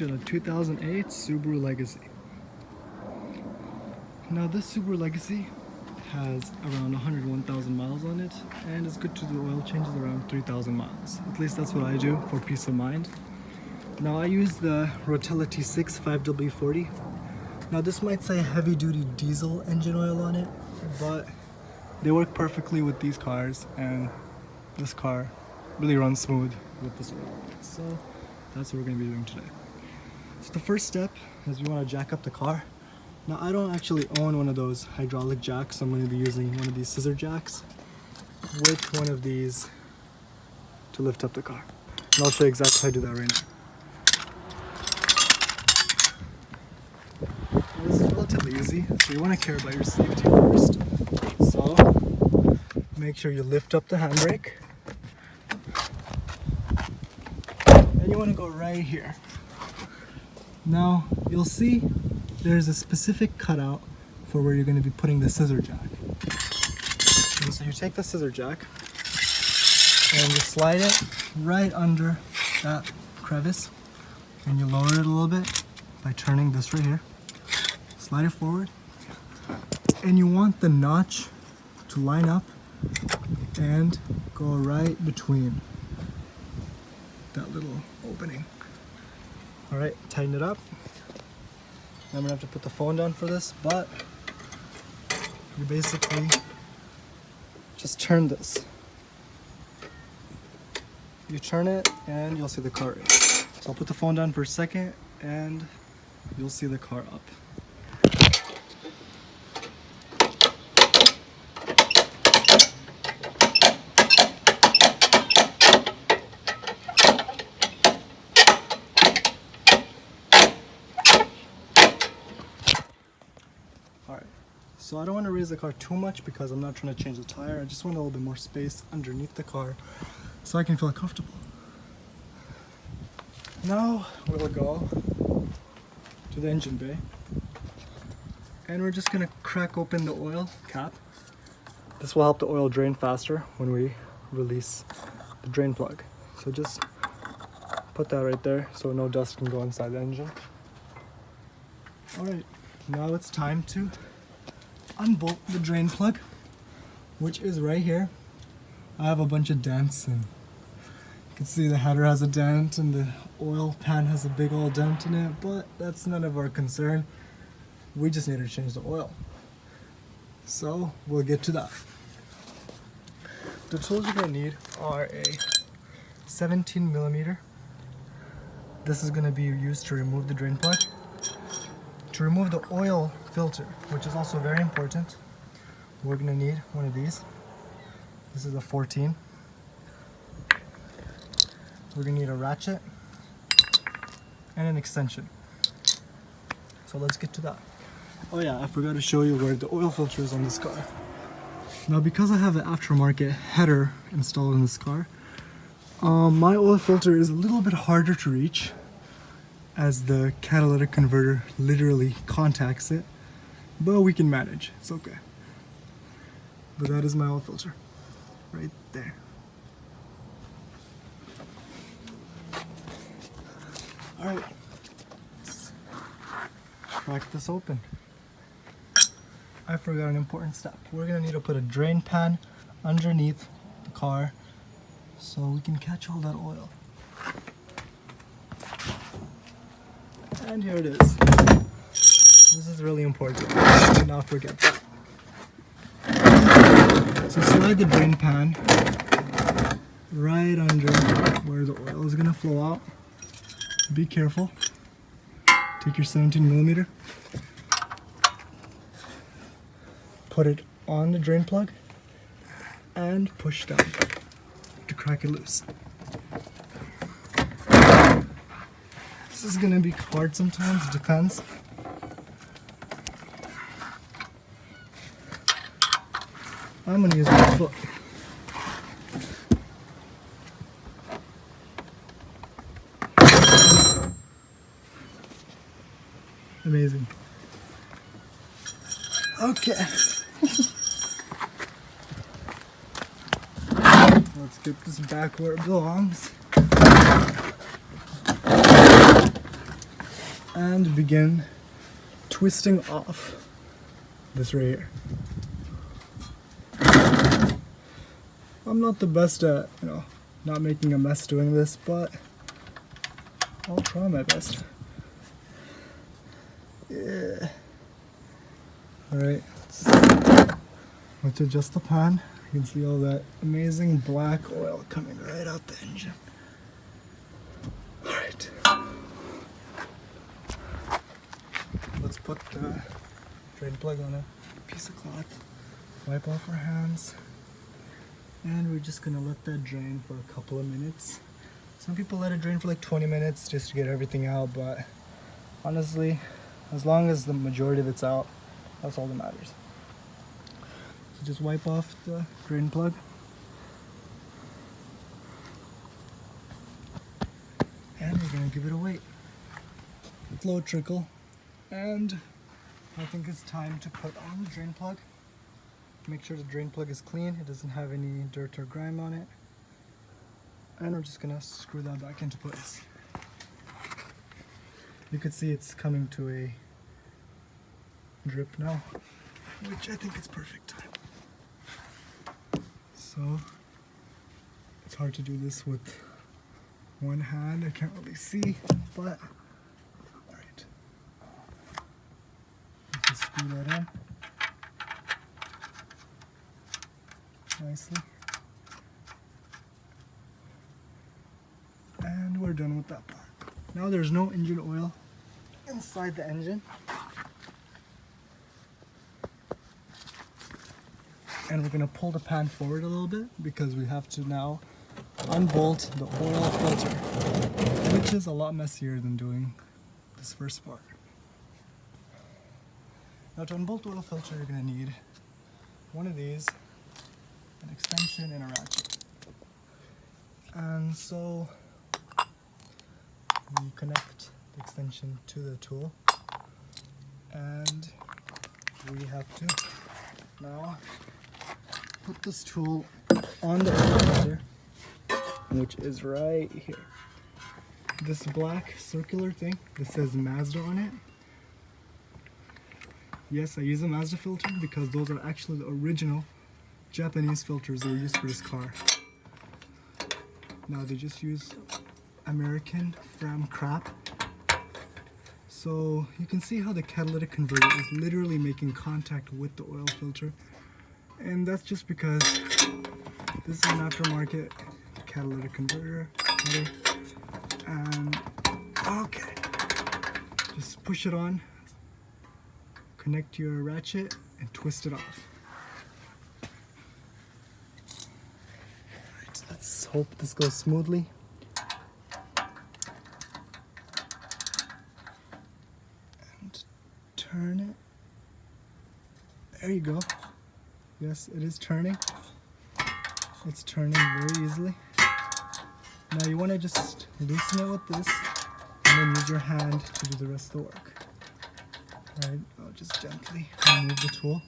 On a 2008 Subaru Legacy. Now this Subaru Legacy has around 101,000 miles on it and is good to do oil changes around 3,000 miles. At least that's what I do for peace of mind. Now I use the Rotella T6 5W40. Now this might say heavy duty diesel engine oil on it, but they work perfectly with these cars and this car really runs smooth with this oil. So that's what we're going to be doing today. So the first step is we want to jack up the car. Now I don't actually own one of those hydraulic jacks, so I'm going to be using one of these scissor jacks with one of these to lift up the car. And I'll show you exactly how to do that right now. Now this is relatively easy, so you want to care about your safety first. So make sure you lift up the handbrake. And you want to go right here. Now you'll see there's a specific cutout for where you're going to be putting the scissor jack. And so you take the scissor jack and you slide it right under that crevice, and you lower it a little bit by turning this right here. Slide it forward, and you want the notch to line up and go right between that little opening. Alright, tighten it up. I'm gonna have to put the phone down for this, but you basically just turn this. You turn it and you'll see the car race. So I'll put the phone down for a second and you'll see the car up. Alright, so I don't want to raise the car too much because I'm not trying to change the tire. I just want a little bit more space underneath the car so I can feel comfortable. Now we'll go to the engine bay and we're just going to crack open the oil cap. This will help the oil drain faster when we release the drain plug. So just put that right there so no dust can go inside the engine. Alright. Now it's time to unbolt the drain plug, which is right here. I have a bunch of dents, and you can see the header has a dent and the oil pan has a big old dent in it, but that's none of our concern. We just need to change the oil. So we'll get to that. The tools you're going to need are a 17mm. This is going to be used to remove the drain plug. To remove the oil filter, which is also very important, we're going to need one of these. This is a 14. We're going to need a ratchet and an extension. So let's get to that. Oh yeah, I forgot to show you where the oil filter is on this car. Now because I have an aftermarket header installed in this car, my oil filter is a little bit harder to reach, as the catalytic converter literally contacts it, but we can manage, it's okay. But that is my oil filter, right there. Alright, let's crack this open. I forgot an important step. We're gonna need to put a drain pan underneath the car so we can catch all that oil. And here it is. This is really important. Do not forget that. So slide the drain pan right under where the oil is going to flow out. Be careful. Take your 17mm. Put it on the drain plug and push down to crack it loose. This is gonna be hard sometimes, it depends. I'm gonna use my foot. Amazing. Okay. Let's get this back where it belongs. and begin twisting off this right here. I'm not the best at, not making a mess doing this, but I'll try my best. Yeah. Alright, let's adjust the pan. You can see all that amazing black oil coming right out the engine. Alright. Let's put the drain plug on a piece of cloth, wipe off our hands, and we're just gonna let that drain for a couple of minutes. Some people let it drain for like 20 minutes just to get everything out, but honestly, as long as the majority of it's out, that's all that matters. So just wipe off the drain plug. And we're gonna give it a wait. Slow trickle. And I think it's time to put on the drain plug. Make sure the drain plug is clean, it doesn't have any dirt or grime on it. And we're just gonna screw that back into place. You can see it's coming to a drip now, which I think is perfect time. So, it's hard to do this with one hand, I can't really see, but alright. Just screw that in nicely. And we're done with that part. Now there's no engine oil inside the engine. And we're gonna pull the pan forward a little bit because we have to now unbolt the oil filter, which is a lot messier than doing this first part. Now to unbolt the oil filter, you're gonna need one of these, an extension and a ratchet. And so we connect the extension to the tool, and we have to now put this tool on the oil filter, which is right here. This black circular thing that says Mazda on it. Yes, I use a Mazda filter because those are actually the original Japanese filters that were used for this car. Now they just use American Fram crap. So you can see how the catalytic converter is literally making contact with the oil filter. And that's just because this is an aftermarket catalytic converter. And okay, just push it on, connect your ratchet, and twist it off. Alright, let's hope this goes smoothly. And turn it. There you go. Yes, it is turning. It's turning very easily. Now you want to just loosen it with this and then use your hand to do the rest of the work. Alright, I'll just gently remove the tool.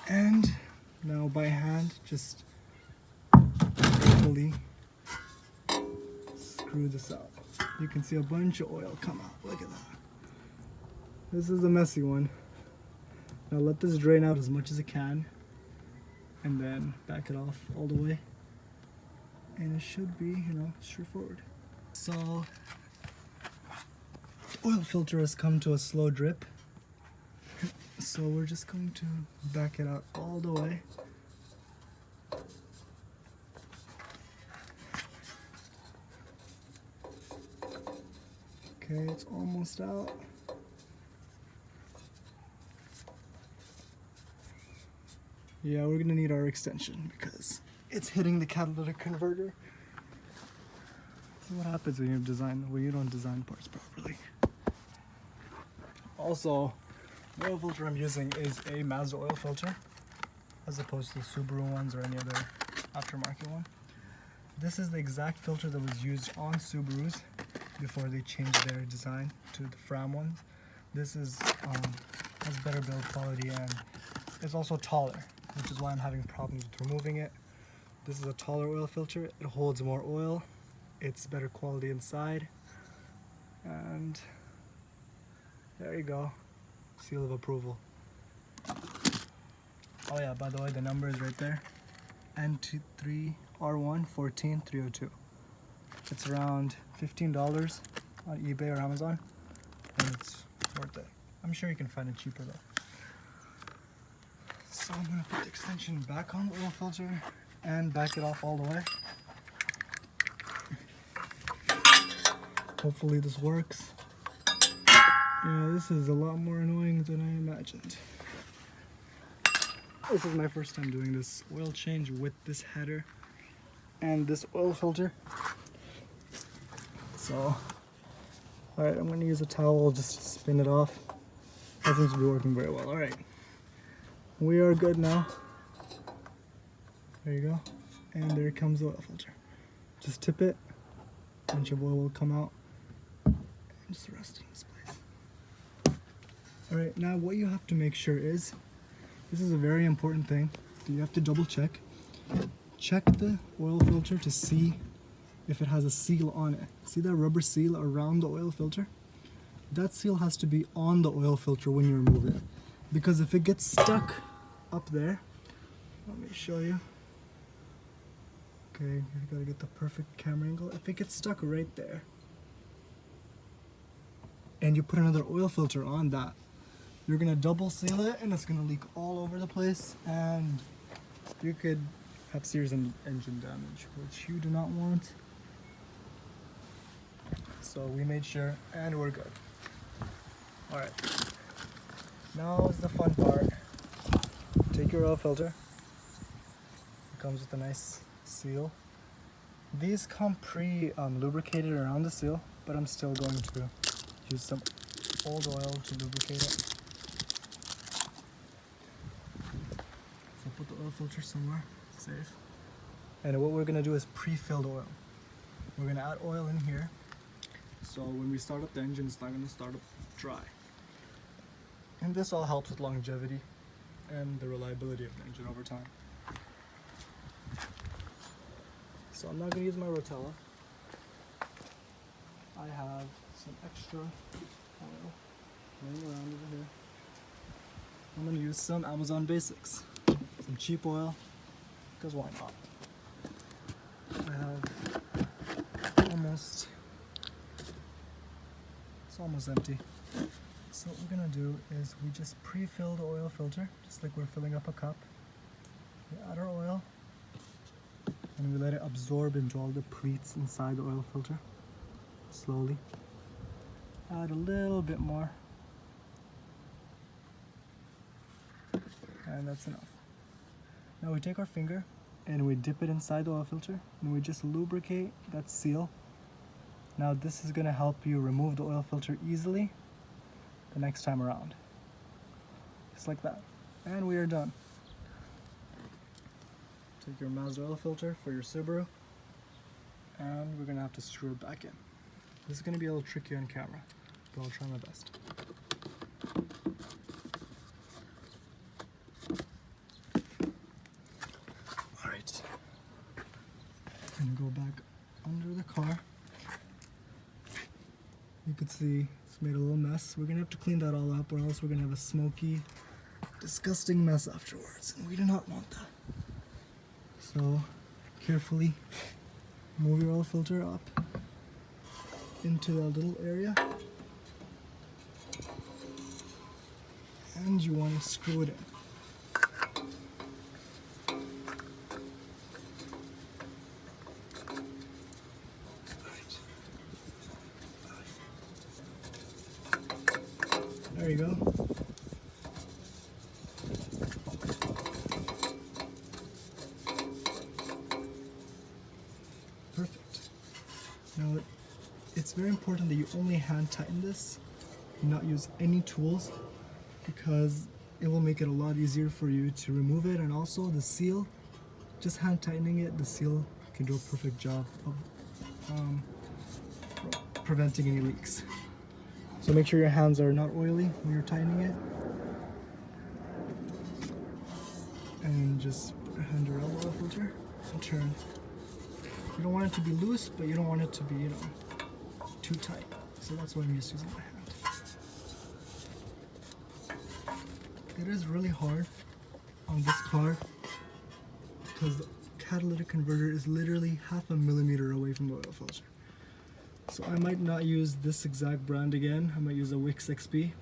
And now by hand, just carefully screw this out. You can see a bunch of oil come out. Look at that. This is a messy one. Now let this drain out as much as it can, and then back it off all the way, and it should be, straightforward. So the oil filter has come to a slow drip, so we're just going to back it out all the way. Okay, it's almost out. Yeah, we're gonna need our extension because it's hitting the catalytic converter. See what happens when you don't design parts properly. Also, the oil filter I'm using is a Mazda oil filter, as opposed to the Subaru ones or any other aftermarket one. This is the exact filter that was used on Subarus before they changed their design to the Fram ones. This is has better build quality and it's also taller, which is why I'm having problems with removing it. This is a taller oil filter. It holds more oil it's better quality inside. And there you go, seal of approval. Oh yeah, by the way, the number is right there, N23R114302. It's around $15 on eBay or Amazon, and it's worth it. I'm sure you can find it cheaper though. So I'm gonna put the extension back on the oil filter and back it off all the way. Hopefully this works. Yeah, this is a lot more annoying than I imagined. This is my first time doing this oil change with this header and this oil filter. So, alright, I'm going to use a towel just to spin it off. That seems to be working very well. Alright, we are good now. There you go. And there comes the oil filter. Just tip it, a bunch of oil will come out, and just rest in this place. Alright, now what you have to make sure is, this is a very important thing, that you have to double check. Check the oil filter to see if it has a seal on it. See that rubber seal around the oil filter? That seal has to be on the oil filter when you remove it. Because if it gets stuck up there, let me show you. Okay, you gotta get the perfect camera angle. If it gets stuck right there, and you put another oil filter on that, you're gonna double seal it and it's gonna leak all over the place, and you could have serious engine damage, which you do not want. So we made sure, and we're good. Alright, now is the fun part. Take your oil filter. It comes with a nice seal. These come pre-lubricated around the seal, but I'm still going to use some old oil to lubricate it. So put the oil filter somewhere safe. And what we're gonna do is pre-filled oil. We're gonna add oil in here, so when we start up the engine, it's not gonna start up dry. And this all helps with longevity and the reliability of the engine over time. So I'm not gonna use my Rotella. I have some extra oil laying around over here. I'm gonna use some Amazon Basics, some cheap oil, because why not? I have it's almost empty. So what we're gonna do is we just pre-fill the oil filter, just like we're filling up a cup. We add our oil, and we let it absorb into all the pleats inside the oil filter, slowly. Add a little bit more, and that's enough. Now we take our finger and we dip it inside the oil filter, and we just lubricate that seal. Now this is gonna help you remove the oil filter easily the next time around. Just like that. And we are done. Take your Mazda oil filter for your Subaru, and we're gonna have to screw it back in. This is gonna be a little tricky on camera, but I'll try my best. Alright. I'm gonna go back under the car. You can see it's made a little mess. We're gonna have to clean that all up, or else we're gonna have a smoky, disgusting mess afterwards, and we do not want that. So carefully move your oil filter up into that little area, and you want to screw it in. There you go. Perfect. Now it's very important that you only hand tighten this, not use any tools, because it will make it a lot easier for you to remove it. And also the seal, just hand tightening it, the seal can do a perfect job of preventing any leaks. So make sure your hands are not oily when you're tightening it. And just put your hand around the oil filter and turn. You don't want it to be loose, but you don't want it to be, you know, too tight. So that's why I'm just using my hand. It is really hard on this car because the catalytic converter is literally 0.5 millimeter away from the oil filter. So I might not use this exact brand again. I might use a Wix XP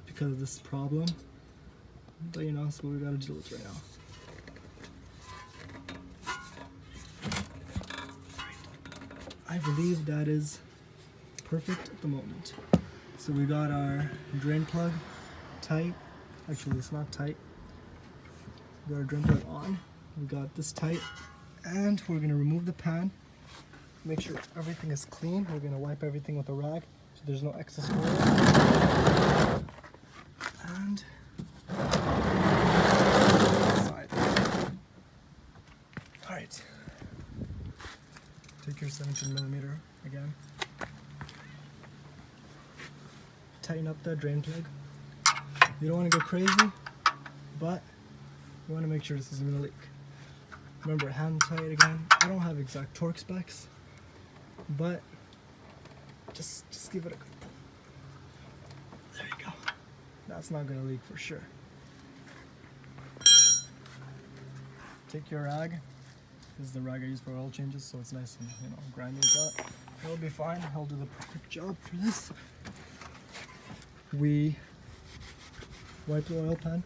because of this problem. But you know, that's what we gotta deal with right now. I believe that is perfect at the moment. So we got our drain plug tight. Actually, it's not tight. We got our drain plug on. We got this tight. And we're gonna remove the pan. Make sure everything is clean. We're gonna wipe everything with a rag so there's no excess oil. And side. All right. Take your 17 millimeter again. Tighten up that drain plug. You don't want to go crazy, but you want to make sure this isn't gonna leak. Remember, hand tight again. I don't have exact torque specs, but just give it a good pull. There you go. That's not gonna leak for sure. Take your rag. This is the rag I use for oil changes, so it's nice and, you know, grimy, but it'll be fine. I'll do the perfect job for this. We wipe the oil pan.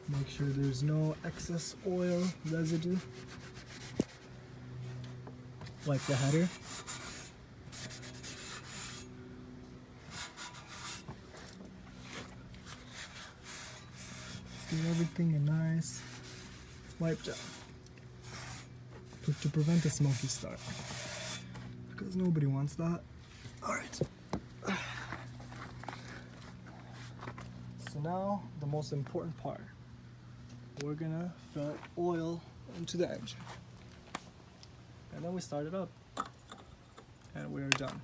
Make sure there's no excess oil residue. Wipe the header. Get everything a nice wipe job to prevent a smoky start, because nobody wants that. All right. So now the most important part. We're gonna fill oil into the engine. And then we start it up. And we're done.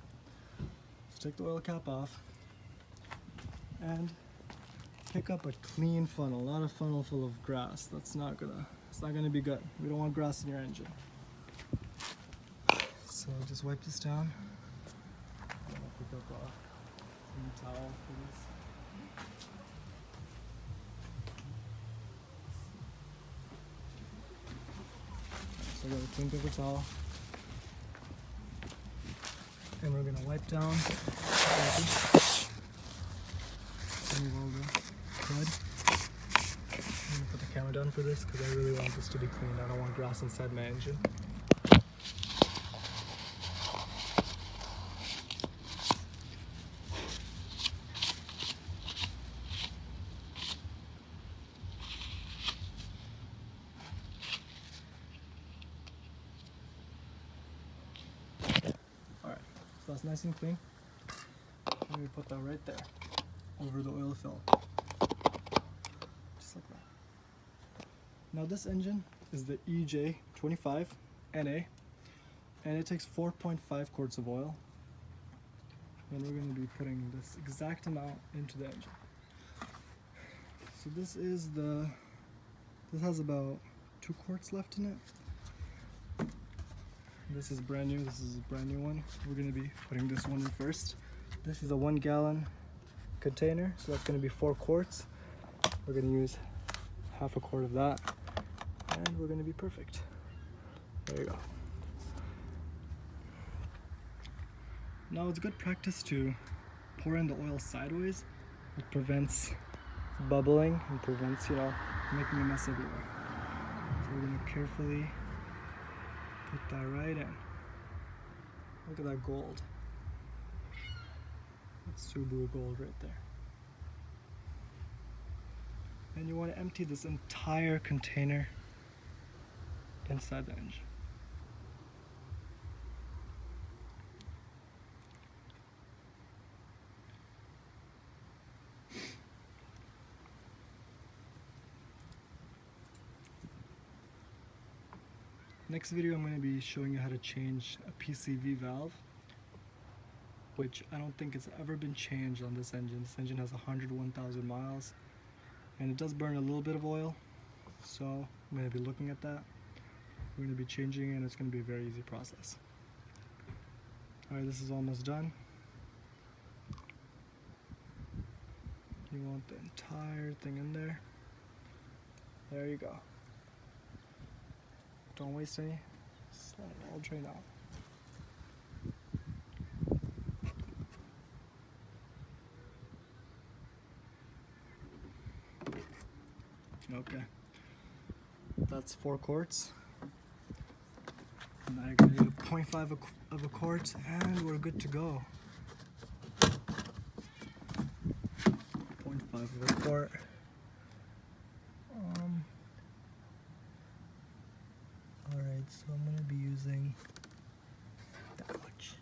So take the oil cap off and pick up a clean funnel, not a funnel full of grass. It's not gonna be good. We don't want grass in your engine. So just wipe this down. I'm gonna pick up a clean towel for this. So I got a clean paper towel. And we're gonna wipe down remove all the crud. I'm gonna put the camera down for this because I really want this to be clean. I don't want grass inside my engine. Alright, so that's nice and clean. Let me put that right there over the oil fill. Just like that. Now this engine is the EJ25 NA, and it takes 4.5 quarts of oil. And we're going to be putting this exact amount into the engine. So this has about 2 quarts left in it. This is brand new. This is a brand new one. We're going to be putting this one in first. This is a 1 gallon container, so that's going to be 4 quarts. We're going to use half a quart of that, and we're going to be perfect. There you go. Now it's good practice to pour in the oil sideways. It prevents bubbling and prevents, you know, making a mess everywhere. So we're going to carefully put that right in. Look at that gold. That's Subaru gold right there. And you want to empty this entire container inside the engine. Next video I'm going to be showing you how to change a PCV valve, which I don't think it's ever been changed on this engine. This engine has 101,000 miles and it does burn a little bit of oil, so I'm going to be looking at that. We're going to be changing it and it's going to be a very easy process. Alright, this is almost done. You want the entire thing in there. There you go. Don't waste any. Just let it all drain out. Okay. That's 4 quarts. Now you're gonna need a 0.5 of a quart and we're good to go. 0.5 of a quart. Alright, so I'm gonna be using that much.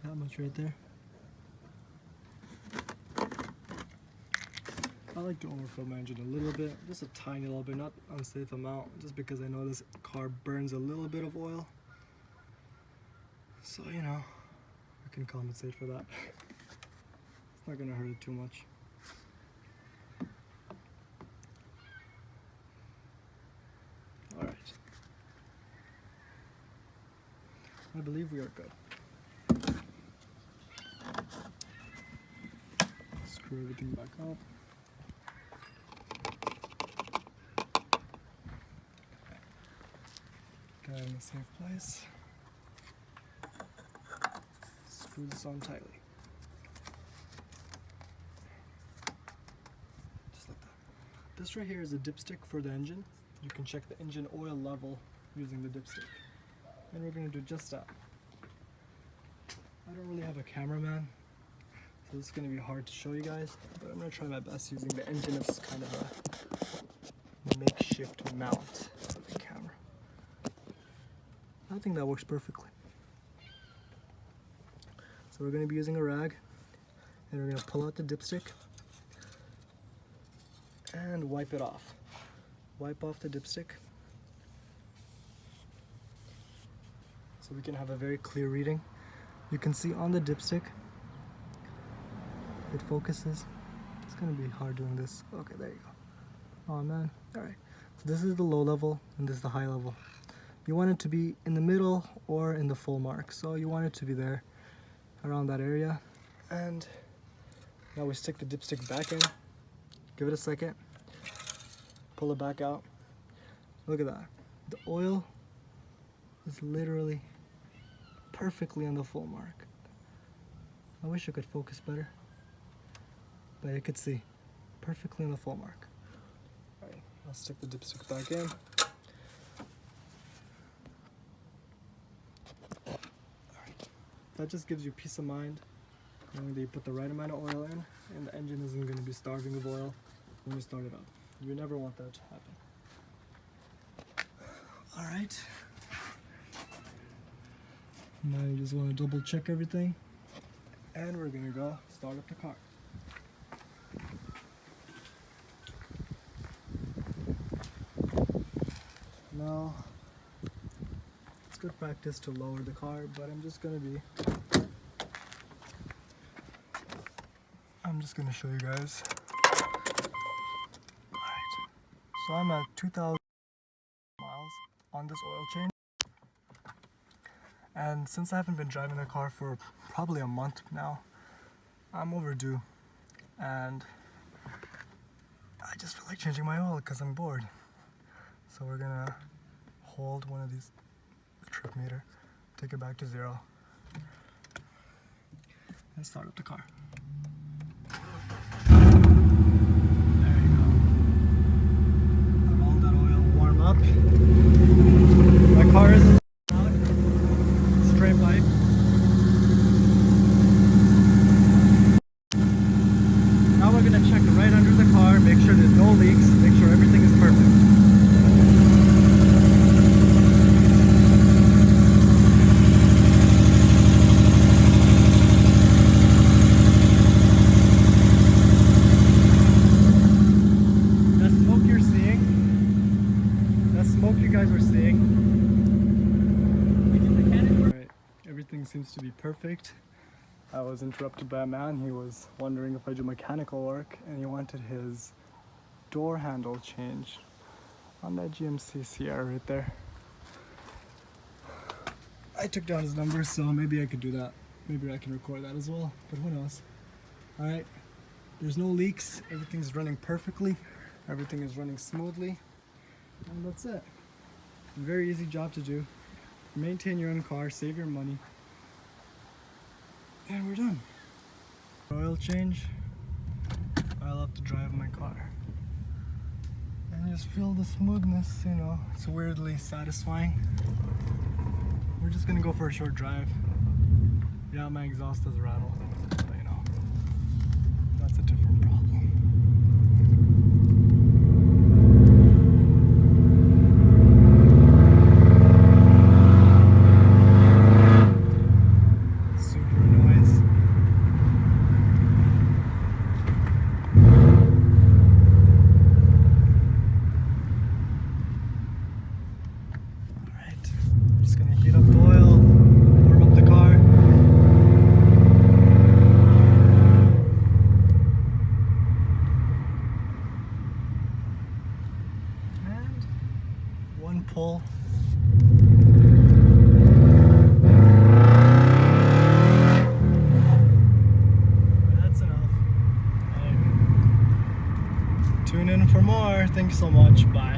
That much right there. I like to overfill my engine a little bit, just a tiny little bit, not unsafe amount, just because I know this car burns a little bit of oil. So, you know, I can compensate for that. It's not gonna hurt it too much. Alright. I believe we are good. Screw everything back up. Got it in a safe place. Screw this on tightly. Just like that. This right here is a dipstick for the engine. You can check the engine oil level using the dipstick. And we're going to do just that. I don't really have a cameraman, so this is going to be hard to show you guys, but I'm going to try my best using the engine as kind of a makeshift mount for the camera. I think that works perfectly. So we're going to be using a rag, and we're going to pull out the dipstick and wipe it off. Wipe off the dipstick so we can have a very clear reading. You can see on the dipstick, it focuses. It's going to be hard doing this. Okay, there you go. Oh man. Alright, so this is the low level and this is the high level. You want it to be in the middle or in the full mark. So you want it to be there around that area. And now we stick the dipstick back in. Give it a second. Pull it back out. Look at that. The oil is literally perfectly on the full mark. I wish I could focus better. But you could see perfectly on the full mark. Alright, I'll stick the dipstick back in. That just gives you peace of mind knowing that you put the right amount of oil in and the engine isn't going to be starving of oil when you start it up. You never want that to happen. Alright. Now you just want to double check everything and we're going to go start up the car. Now, it's good practice to lower the car, but I'm just going to show you guys. Alright, so I'm at 2,000 miles on this oil change. And since I haven't been driving the car for probably a month now, I'm overdue. And I just feel like changing my oil because I'm bored. So we're gonna hold one of these, the trip meter, take it back to 0, and start up the car. There you go. Let all that oil warm up. My car is straight pipe. Now we're gonna check right under the car, make sure there's no leaks, make sure everything is perfect. Seems to be perfect. I was interrupted by a man. He was wondering if I do mechanical work and he wanted his door handle change on that GMC Sierra right there. I took down his number, so maybe I could do that. Maybe I can record that as well, but who knows. Alright, there's no leaks, everything's running perfectly, everything is running smoothly, and that's it. A very easy job to do. Maintain your own car, save your money, and we're done. Oil change, I love to drive my car. And just feel the smoothness, you know, it's weirdly satisfying. We're just gonna go for a short drive. Yeah, my exhaust does rattle, but you know, that's a different problem. Subaru noise. Alright, I'm just gonna heat up the oil, warm up the car. One pull. That's enough. Right. Tune in for more. Thank you so much. Bye.